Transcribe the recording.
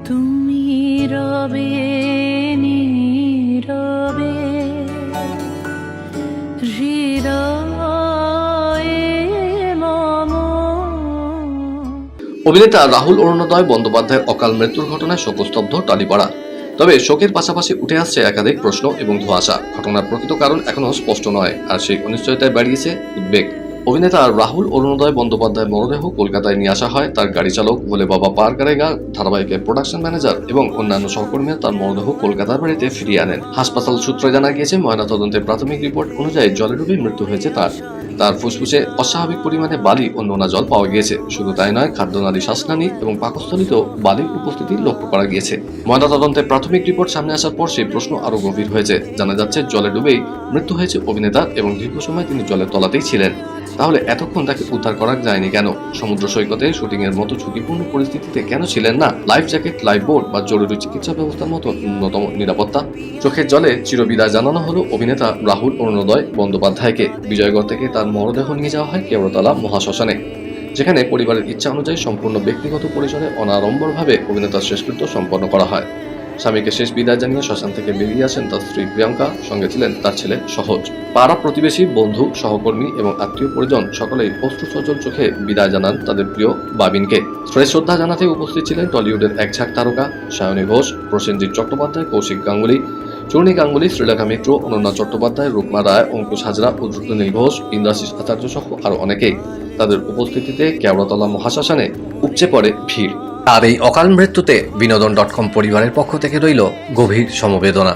তুমি রবে নীরবে হৃদয়ে মম। অভিনেতা রাহুল অরুণোদয় বন্দ্যোপাধ্যায়ের অকাল মৃত্যুর ঘটনায় শোকস্তব্ধ টালিপাড়া। তবে শোকের পাশাপাশি উঠে আসছে একাধিক প্রশ্ন এবং ধোঁয়াশা। ঘটনার প্রকৃত কারণ এখনো স্পষ্ট নয়, আর সেই অনিশ্চয়তায় বাড়িয়েছে উদ্বেগ। অভিনেতা রাহুল অরুণোদয় বন্দ্যোপাধ্যায়ের মরদেহ কলকাতায় নিয়ে আসা হয়। তার গাড়ি চালক ভোলে বাবা পার করেগা ধারাবাহিকের প্রোডাকশন ম্যানেজার এবং অন্যান্য সহকর্মীরা তার মরদেহ কলকাতার বাড়িতে ফিরিয়ে আনেন। হাসপাতাল সূত্রে জানা গিয়েছে, ময়নাতদন্তের প্রাথমিক রিপোর্ট অনুযায়ী জলে ডুবে মৃত্যু হয়েছে তার ফুসফুসে অস্বাভাবিক পরিমাণে বালি ও নোনা জল পাওয়া গিয়েছে। শুধু তাই নয়, খাদ্যনালী, শ্বাসনালী এবং পাকস্থলীতেও বালির উপস্থিতি লক্ষ্য করা গিয়েছে। ময়নাতদন্তের প্রাথমিক রিপোর্ট সামনে আসার পর সেই প্রশ্ন আরো গভীর হয়েছে। জানা যাচ্ছে, জলে ডুবেই মৃত্যু হয়েছে অভিনেতার এবং দীর্ঘ সময় তিনি জলের তলাতেই ছিলেন। তাহলে এতক্ষণ তাকে উদ্ধার করা যায়নি কেন? সমুদ্র সৈকতে শুটিং এর মতো ঝুঁকিপূর্ণ পরিস্থিতিতে কেন ছিলেন না? লাইফ জ্যাকেট, লাইফ বোর্ড বা জরুরি চিকিৎসা ব্যবস্থার মতো ন্যূনতম নিরাপত্তা? চোখের জলে চিরবিদায় জানানো হলো অভিনেতা রাহুল অরুণোদয় বন্দ্যোপাধ্যায়কে। বিজয়গড় থেকে তার মরদেহ নিয়ে যাওয়া হয় কেওড়াতলা মহাশ্মশানে, যেখানে পরিবারের ইচ্ছা অনুযায়ী সম্পূর্ণ ব্যক্তিগত পরিসরে অনাড়ম্বরভাবে অভিনেতার শেষকৃত্য সম্পন্ন করা হয়। স্বামীকে শেষ বিদায় জানিয়ে শ্মশান থেকে বেরিয়ে আসেন তার স্ত্রী প্রিয়াঙ্কা, সঙ্গে ছিলেন তার ছেলে সহজ। পাড়া প্রতিবেশী, বন্ধু, সহকর্মী এবং আত্মীয় পরিজন সকলেই অশ্রুসজল চোখে বিদায় জানান তাদের প্রিয় বাবিনকে। শ্রদ্ধা জানাতে উপস্থিত ছিলেন টলিউডের এক ঝাঁক তারকা: সায়নী ঘোষ, প্রসেনজিৎ চট্টোপাধ্যায়, কৌশিক গাঙ্গুলি, চূর্ণী গাঙ্গুলি, শ্রীলেখা মিত্র, অনন্যা চট্টোপাধ্যায়, রুকমা রায়, অঙ্কুশ হাজরা, রুদ্রনীল ঘোষ, ইন্দ্রাশিস আচার্য সহ আরো অনেকেই। তাদের উপস্থিতিতে কেওড়াতলা মহাশ্মশানে উপচে পড়ে ভিড়। আর এই অকাল মৃত্যুতে বিনোদন.com পরিবারের পক্ষ থেকে রইল গভীর সমবেদনা।